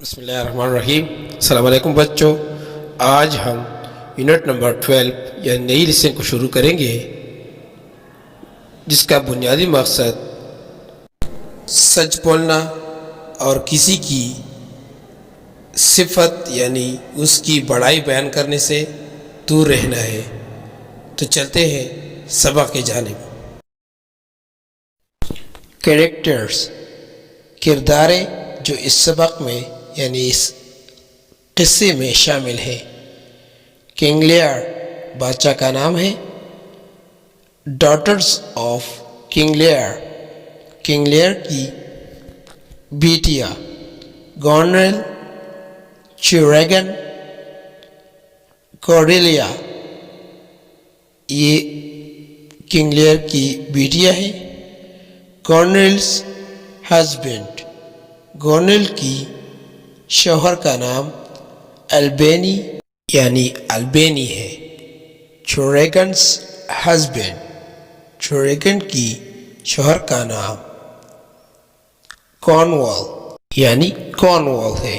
बिस्मिल्लाहिर्रहमानिर्रहीम। अस्सलाम वालेकुम बच्चों, आज हम यूनिट नंबर 12 या नई लेसन को शुरू करेंगे, जिसका बुनियादी मकसद सच बोलना और किसी की सिफत यानी उसकी बड़ाई बयान करने से दूर रहना है। तो चलते हैं सबक की जानिब। कैरेक्टर्स, किरदारें जो इस सबक में यानी इस किस्से में शामिल है। किंग लेयर बादशाह का नाम है। डॉटर्स ऑफ किंग लेयर की बेटियां गॉनरेल, चिरेगन, कॉर्डेलिया, ये किंग लेयर की बेटियां हैं। गॉनरेल्स हस्बैंड, गॉनरेल की शौहर का नाम अल्बेनी यानी अल्बेनी है। चिरेगन्स हस्बैंड, चिरेगन की शौहर का नाम कॉर्नवॉल यानी कॉर्नवॉल है।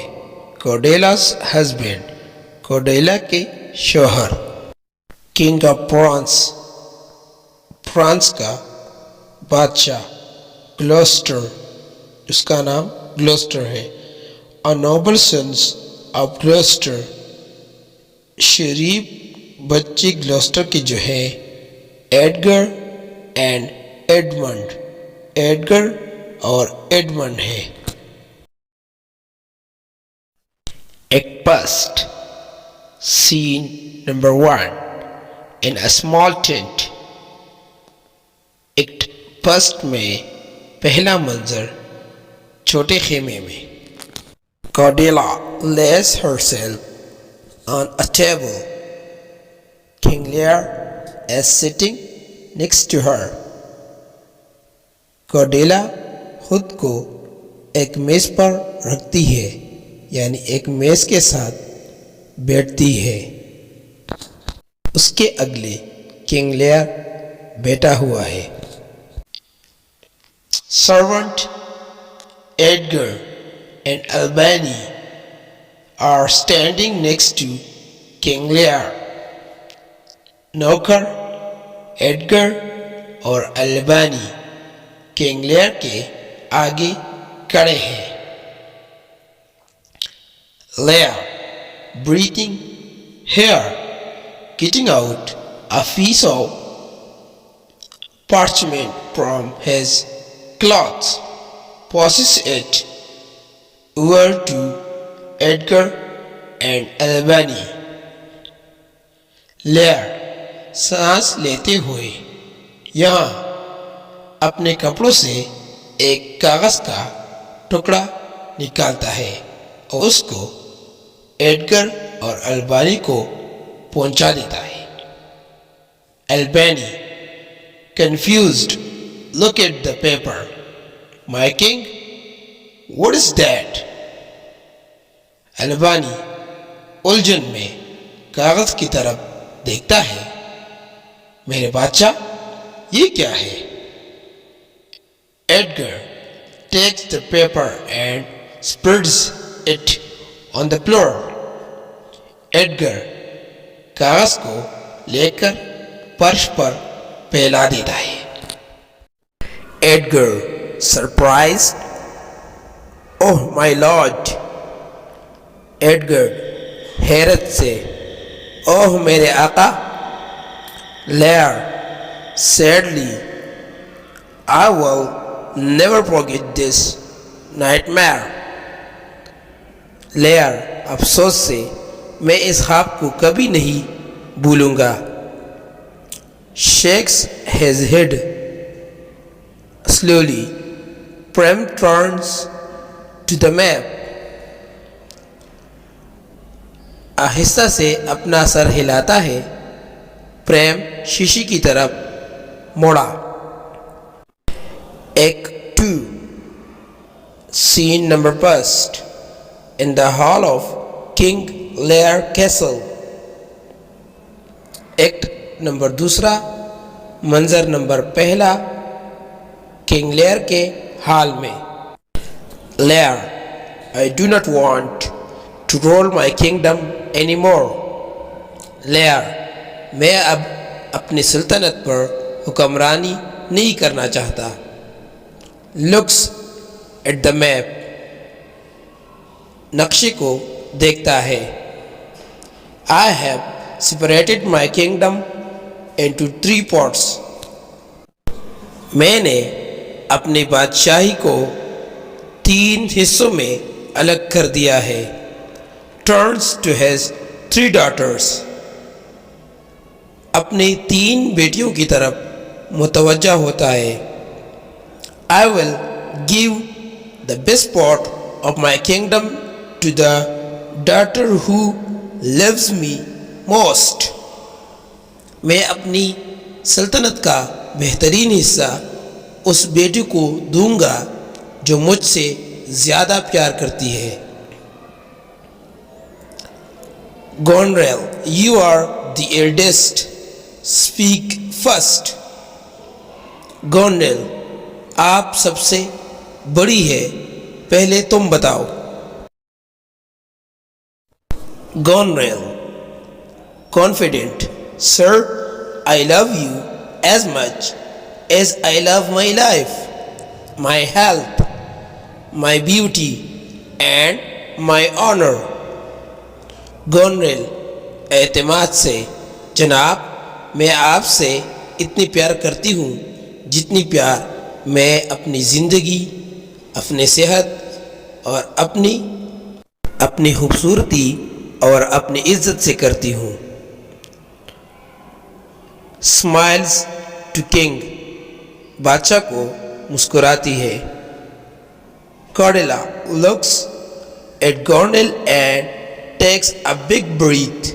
कॉर्डेलास हस्बैंड, कॉर्डेला के शौहर। किंग ऑफ फ्रांस, फ्रांस का बादशाह ग्लोस्टर, उसका नाम ग्लोस्टर है। A noble sons of Gloucester, शरीफ बच्चे ग्लोस्टर के जो है एडगर एंड एडमंड, एडगर और एडमंड है। Act first, scene number 1 in a small tent. Act first में पहला मंजर छोटे खेमे में। Cordelia lays herself on a table. King Lear is sitting next to her. Cordelia खुद को एक मेज पर रखती है, यानी एक मेज के साथ बैठती है। उसके अगले किंग लेयर बैठा हुआ है। Servant Edgar and Albany are standing next to King Lear. नौकर एडगर और अल्बानी किंग लेयर के आगे खड़े हैं। Lear breathing hair, getting out a piece of parchment from his clothes, passes it over to Edgar and Albany. Layer सांस लेते हुए यहाँ अपने कपड़ों से एक कागज का टुकड़ा निकालता है और उसको एडगर और अल्बानी को पहुंचा देता है। Albany, confused, look at the paper. My king, what is that? Albany उलझन में कागज की तरफ देखता है। मेरे बादशाह, ये क्या है? Edgar takes the paper and spreads it on the floor. Edgar कागज को लेकर फर्श पर फैला देता है। Edgar surprised, oh my lord. Edgar हैरत से, ओह मेरे आका। Lear sadly, I will never forget this nightmare. Lear अफसोस से, मैं इस ख्वाब को कभी नहीं भूलूंगा। शेक्स हिज हेड स्लोली, प्रेम टर्न्स टू द मैप। आहिस्ता से अपना सर हिलाता है। प्रेम शीशी की तरफ मोड़ा। Act 2, scene number 1 in the hall of king Lear castle. Act number 2, मंजर नंबर 1 किंग लेयर के हाल में। Lear I do not want to rule my kingdom anymore. Lear, मैं अब अपनी सल्तनत पर हुक्मरानी नहीं करना चाहता. Looks at the map. नक्शे को देखता है. I have separated my kingdom into 3 parts. मैंने अपनी बादशाही को 3 हिस्सों में अलग कर दिया है. Turns to his 3 daughters. अपनी 3 बेटियों की तरफ मुतवज्जा होता है. I will give the best part of my kingdom to the daughter who loves me most. मैं अपनी सल्तनत का बेहतरीन हिस्सा उस बेटी को दूंगा जो मुझसे ज़्यादा प्यार करती है. Gonrel, you are the eldest. Speak first. Gonrel, आप सबसे बड़ी है, पहले तुम बताओ. Gonrel, confident, sir, I love you as much as I love my life, my health, my beauty and my honor. Gonrel, एतमाद से, जनाब, मैं आपसे इतनी प्यार करती हूँ जितनी प्यार मैं अपनी ज़िंदगी, अपने सेहत और अपनी खूबसूरती और अपनी इज्जत से करती हूँ. स्माइल्स टू किंग, बादशाह को मुस्कुराती है. Cordelia looks at Gornel and takes a big breath.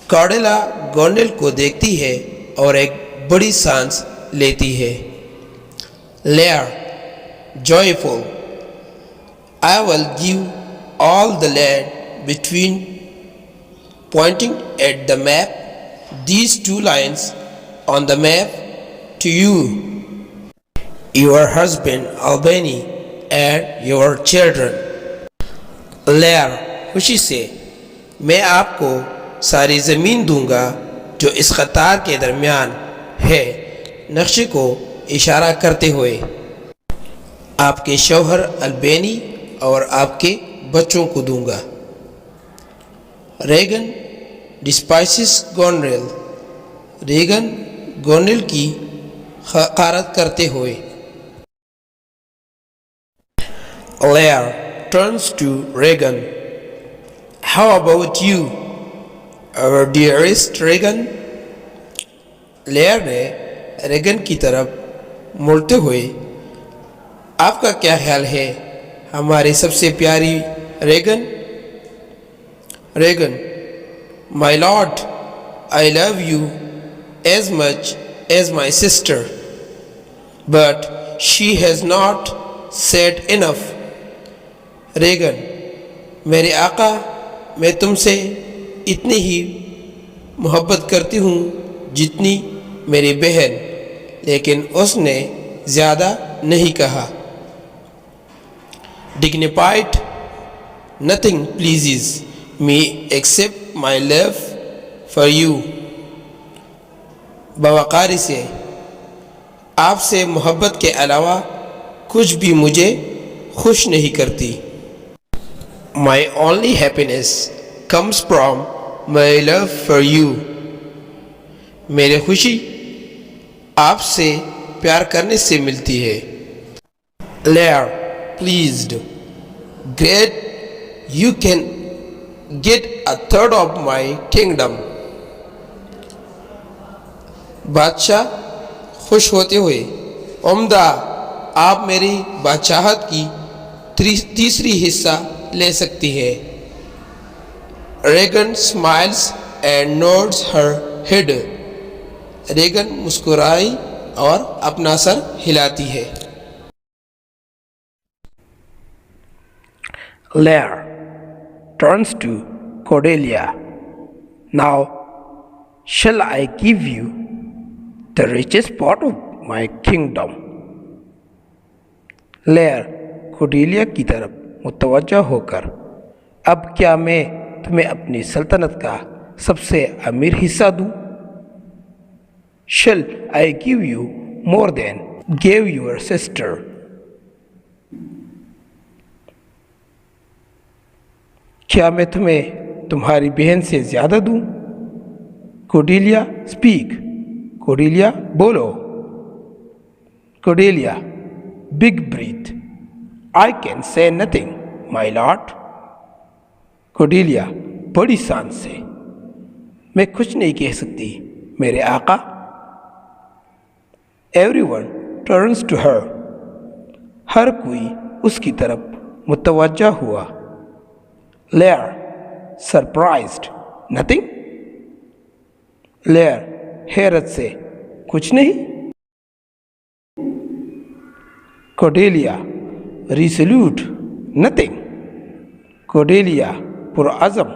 Cordelia Gornel को देखती है और एक बड़ी सांस लेती है. Lear, joyful, I will give all the land between, pointing at the map, these 2 lines on the map to you, your husband Albany and your children. Lear खुशी से, मैं आपको सारी ज़मीन दूंगा जो इस क़तार के दरमियान है, नक्शे को इशारा करते हुए. आपके शौहर अल्बेनी और आपके बच्चों को दूंगा. रेगन डिस्पाइसिस गोनरेल, रेगन गोनरेल की हकारत करते हुए. Lear turns to Regan. How about you, our dearest Regan? Layer ने रेगन की तरफ मुड़ते हुए, आपका क्या ख्याल है हमारी सबसे प्यारी Regan? Regan, my lord, I love you as much as my sister, but she has not said enough. Regan, मेरे आका, मैं तुमसे इतनी ही मोहब्बत करती हूँ जितनी मेरी बहन, लेकिन उसने ज़्यादा नहीं कहा. Dignified, nothing pleases me except my love for you. बवक़ारी से, आपसे मोहब्बत के अलावा कुछ भी मुझे खुश नहीं करती. My only happiness comes from my love for you. मेरी खुशी आपसे प्यार करने से मिलती है. Lear, pleased, great, you can get a third of my kingdom. बादशाह खुश होते हुए, उम्दा, आप मेरी बादशाहत की तीसरी हिस्सा ले सकती है. Regan smiles and nods her head. Regan मुस्कुराई और अपना सर हिलाती है. Lear turns to Cordelia. Now, shall I give you the richest part of my kingdom? Lear कोडेलिया की तरफ मुतवज्जा होकर, अब क्या मैं तुम्हें अपनी सल्तनत का सबसे अमीर हिस्सा दूं? Shall I give you more than gave your sister? क्या मैं तुम्हें तुम्हारी बहन से ज्यादा दूं? कोडेलिया स्पीक, कोडेलिया बोलो। Cordelia big breath, I can say nothing my lord. Cordelia बड़ी शान से, मैं कुछ नहीं कह सकती मेरे आका। एवरीवन टर्न्स टू हर, हर कोई उसकी तरफ मुतवज्जा हुआ। Layer surprised, nothing. लेयर हैरत से, कुछ नहीं। कोडेलिया रिसोल्यूट, नथिंग। कोडेलिया पुरअज़म,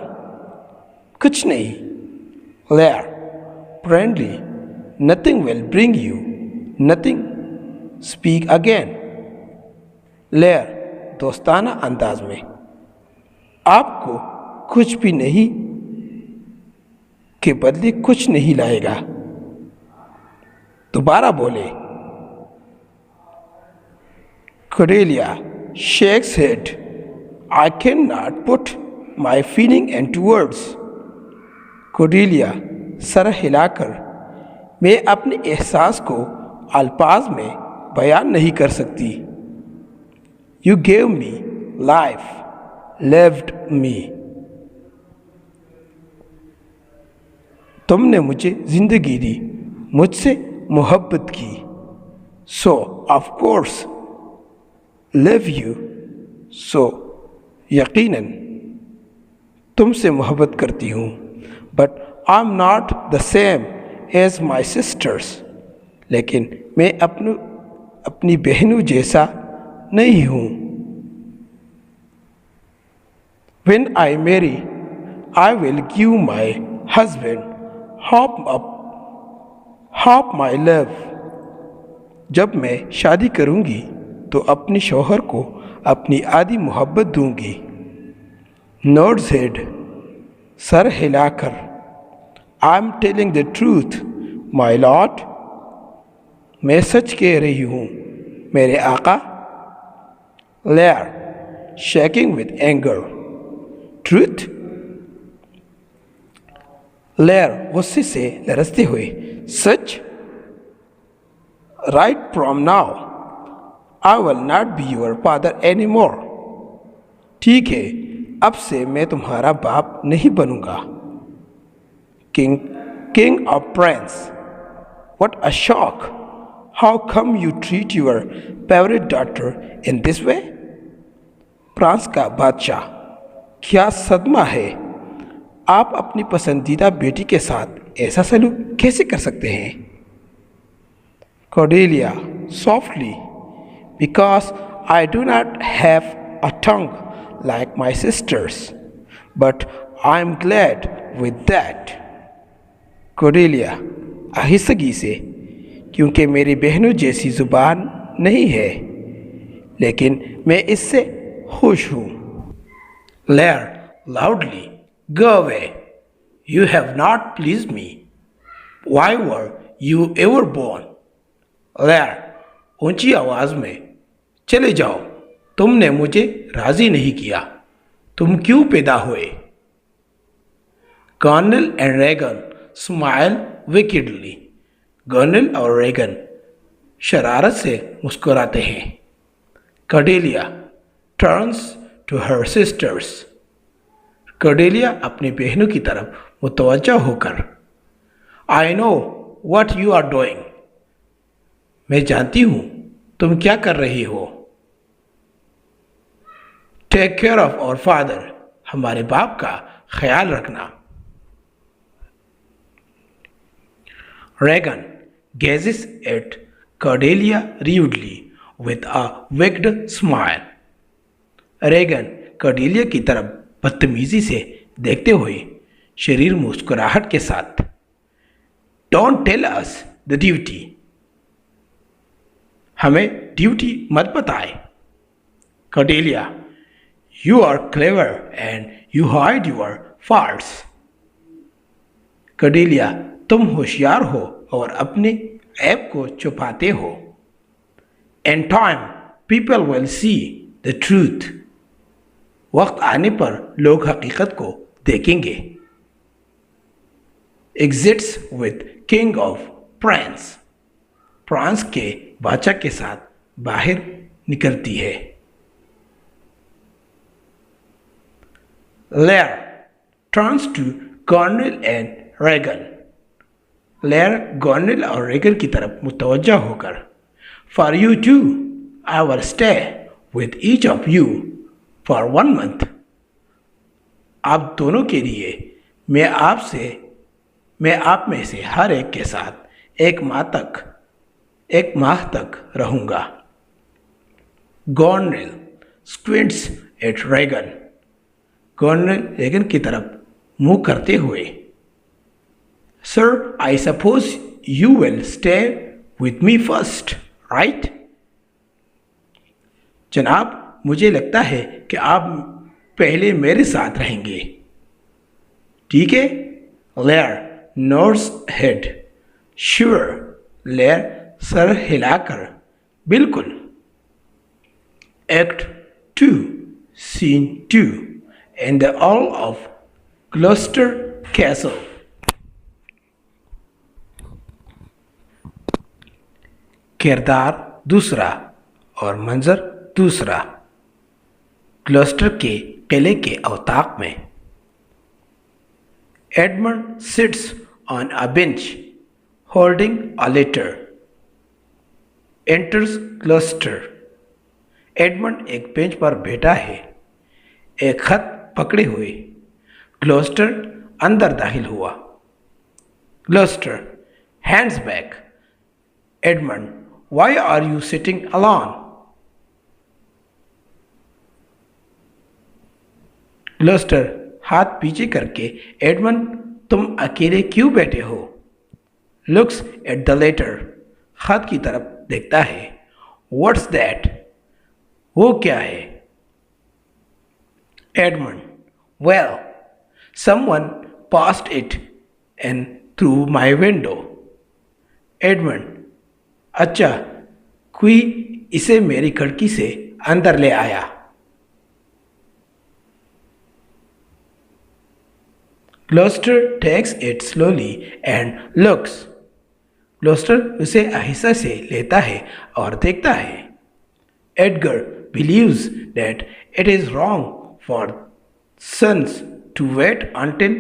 कुछ नहीं। Layer friendly, nothing will bring you nothing, speak again. Layer दोस्ताना अंदाज में, आपको कुछ भी नहीं के बदले कुछ नहीं लाएगा। दोबारा बोले। Cordelia shakes head, I cannot put my feeling into words. Cordelia सर हिलाकर, मैं अपने एहसास को अल्फाज में बयान नहीं कर सकती। You gave me life, loved me. तुमने मुझे जिंदगी दी, मुझसे मोहब्बत की। So of course love you, so यकीनन तुमसे मोहब्बत करती हूँ। But I am not the same as my sisters, लेकिन मैं अपनी बहनों जैसा नहीं हूँ। When I marry, I will give my husband half my love. जब मैं शादी करूँगी तो अपने शौहर को अपनी आधी मोहब्बत दूंगी। Nods head, सर हिलाकर, I am telling the truth, my lord. मैं सच कह रही हूँ मेरे आका। Lear, shaking with anger, truth. Lear गुस्से से लरसते हुए, सच। Right from now I will not be your father any more. ठीक है, अब से मैं तुम्हारा बाप नहीं बनूंगा। King of prince, what a shock, how come you treat your favourite daughter in this way. France का बादशाह, क्या सदमा है, आप अपनी पसंदीदा बेटी के साथ ऐसा सलूक कैसे कर सकते हैं। Cordelia softly, because I do not have a tongue like my sisters, but I am glad with that. Cordelia आहिस्तगी से, क्योंकि मेरी बहनों जैसी जुबान नहीं है, लेकिन मैं इससे खुश हूँ। Lear loudly, go away. You have not pleased me. Why were you ever born? Lear ऊंची आवाज में, चले जाओ, तुमने मुझे राजी नहीं किया, तुम क्यों पैदा हुए। Goneril and Regan smile wickedly. Goneril और रेगन शरारत से मुस्कुराते हैं। Cordelia turns to her sisters. Cordelia अपनी बहनों की तरफ मुतवज्जा होकर, I know what you are doing. मैं जानती हूँ तुम क्या कर रही हो। Take care of our father. हमारे बाप का ख्याल रखना। Regan gazes at Cordelia rudely with a wicked smile. Regan Cordelia की तरफ बदतमीजी से देखते हुए शरीर मुस्कुराहट के साथ, don't tell us the duty, हमें ड्यूटी मत बताए। Cordelia, you are clever and you hide your faults. Cordelia, तुम होशियार हो और अपने ऐब को छुपाते हो. In time, people will see the truth. वक्त आने पर लोग हकीकत को देखेंगे. Exits with King of France. France के बादशाह के साथ बाहर निकलती है. Lear turns to Cornel and Regan. Lear Cornel और रेगन की तरफ मुतवज्जा होकर For you too, I will stay with each of you for 1 month. आप दोनों के लिए मैं आप में से हर एक के साथ एक माह तक रहूंगा. Cornel squints at Regan. Cornel Regan की तरफ मुंह करते हुए Sir, I suppose you will stay with me first, right? जनाब, मुझे लगता है कि आप पहले मेरे साथ रहेंगे. ठीक है? Lear nods head. Sure. Lear sir हिलाकर बिल्कुल. Act 2, Scene 2 in the Hall of Gloucester Castle. किरदार दूसरा और मंजर दूसरा. ग्लॉस्टर के किले के अवताक में. Edmund sits on a bench holding a letter. Enters Gloucester. Edmund एक बेंच पर बैठा है, एक खत पकड़े हुए. ग्लॉस्टर अंदर दाखिल हुआ. Gloster hands back. Edmund, why are you sitting alone? Gloster हाथ पीछे करके एडमंड, तुम अकेले क्यों बैठे हो? Looks at the letter. खत की तरफ देखता है. What's that? वो क्या है? Edmund, well, someone passed it in through my window. Edmund, अच्छा, कोई इसे मेरी खिड़की से अंदर ले आया. Gloucester takes it slowly and looks. Gloucester उसे आहिस्ता से लेता है और देखता है. Edgar believes that it is wrong for sons to wait until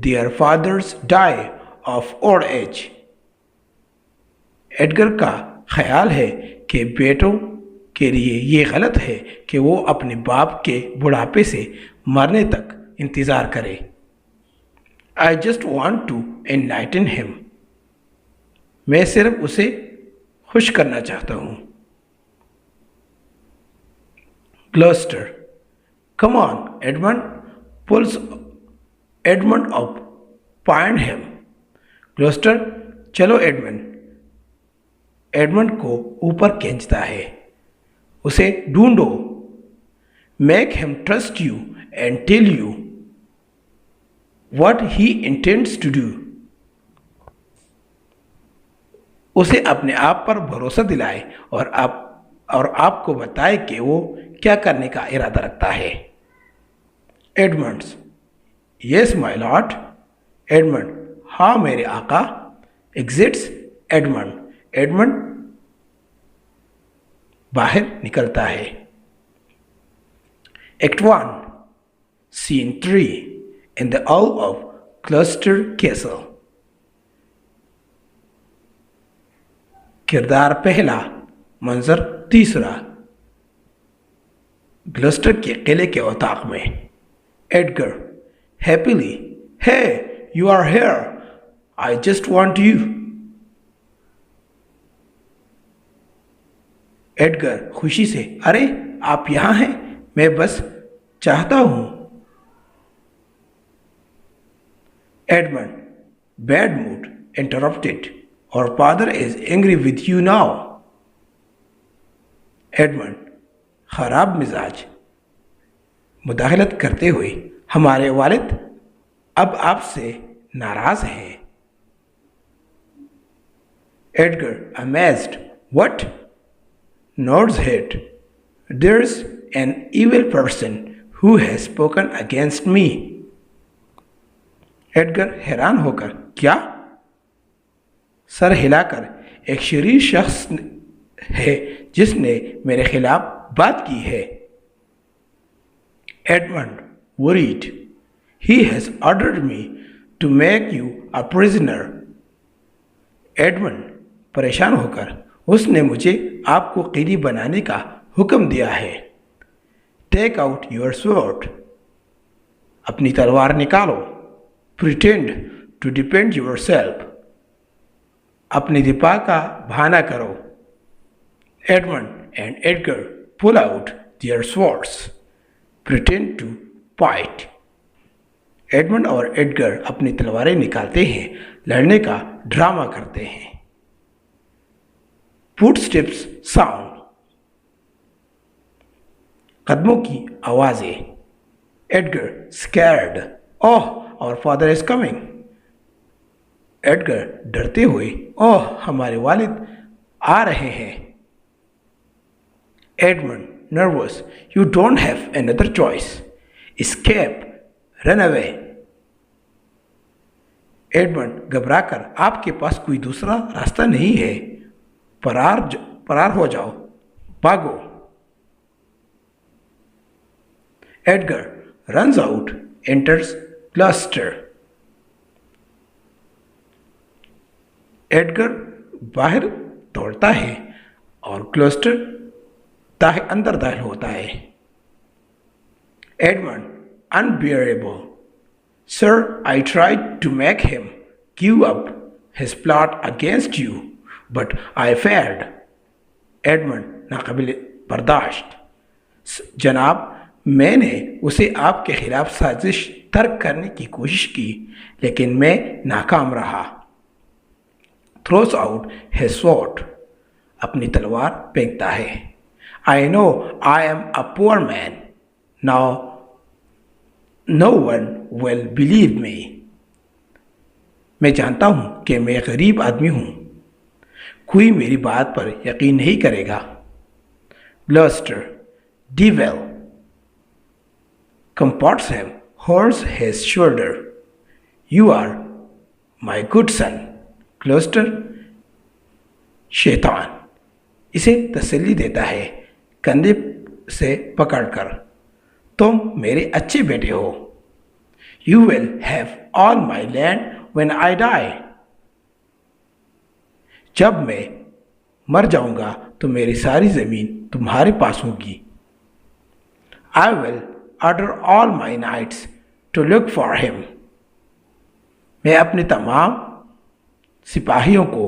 their fathers die of old age. Edgar का ख्याल है कि बेटों के लिए ये गलत है कि वो अपने बाप के बुढ़ापे से मरने तक इंतज़ार करे. I just want to enlighten him. मैं सिर्फ उसे खुश करना चाहता हूँ. Gloucester, come on, Edmund pulls Edmund up, behind him. Gloucester, चलो एडमंड. एडमंड को ऊपर खींचता है. उसे ढूंढो. Make him trust you and tell you what he intends to do. उसे अपने आप पर भरोसा दिलाए और आपको बताए कि वो क्या करने का इरादा रखता है. Edmunds, yes my lord. Edmund, हाँ मेरे आका. Exits Edmund. एडमंड बाहर निकलता है. Act 1, scene 3 in the hall of Gloucester castle. किरदार पहला, मंजर तीसरा. ग्लॉस्टर के किले के औताक में. Edgar happily, hey you are here, I just want you. Edgar खुशी से, अरे आप यहां हैं, मैं बस चाहता हूं. एडमंड, बैड मूड इंटरप्टेड, और father is angry with you now. Edmund, खराब मिजाज मुदाखलत करते हुए, हमारे वालिद अब आपसे नाराज हैं। Edgar amazed, what? Nodes head, there's an evil person who has spoken against me. Edgar हैरान होकर, क्या? सर हिलाकर, एक शरीर शख्स है जिसने मेरे खिलाफ बात की है। Edmund worried, he has ordered me to make you a prisoner. Edmund परेशान होकर, उसने मुझे आपको कैदी बनाने का हुक्म दिया है। टेक आउट योर स्वॉर्ड, अपनी तलवार निकालो। Pretend to defend yourself, अपने दिफा का बहाना करो। Edmund and Edgar pull out their swords, pretend to fight. Edmund और एडगर अपनी तलवारें निकालते हैं, लड़ने का ड्रामा करते हैं। फुटस्टेप्स साउंड, कदमों की आवाजें। Edgar scared, oh our father is coming. Edgar डरते हुए, ओह हमारे वालिद आ रहे हैं। Edmund nervous, you don't have another choice, escape, run away. Edmund घबराकर, आपके पास कोई दूसरा रास्ता नहीं है, फरार हो जाओ, भागो। Edgar runs out, enters Gloucester. Edgar बाहर दौड़ता है और ग्लॉस्टर अंदर दाखिल होता है। Edmund unbearable, sir, I tried to make him give up his plot against you, but I failed. Edmund नाकाबिल बर्दाश्त, जनाब मैंने उसे आपके खिलाफ साजिश तर्क करने की कोशिश की, लेकिन मैं नाकाम रहा। थ्रोस आउट हिज स्वॉर्ड, अपनी तलवार फेंकता है। I know I am a poor man, now no one will believe me. मैं जानता हूँ कि मैं गरीब आदमी हूँ, कोई मेरी बात पर यकीन नहीं करेगा। Gloucester devil comforts him, holds his shoulder. You are my good son. Gloucester शैतान इसे तसल्ली देता है कंधे से पकड़कर, तुम मेरे अच्छे बेटे हो। You will have all my land when I die. जब मैं मर जाऊंगा तो मेरी सारी जमीन तुम्हारे पास होगी। I will order all my knights to look for him. मैं अपने तमाम सिपाहियों को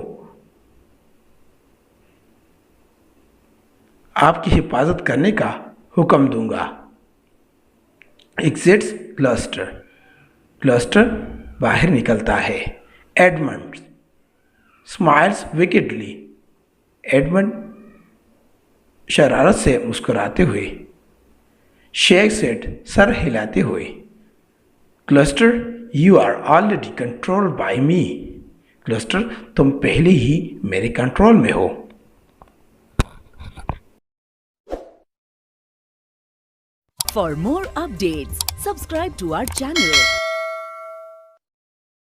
आपकी हिफाजत करने का हुक्म दूंगा। Exits Gloucester. ग्लॉस्टर बाहर निकलता है। एडमंड स्माइल्स विकेडली, एडमंड शरारत से मुस्कुराते हुए। शेख सेड सर हिलाते हुए। Gloucester you are already controlled by me. Gloucester तुम पहले ही मेरे कंट्रोल में हो। For more updates, subscribe to our channel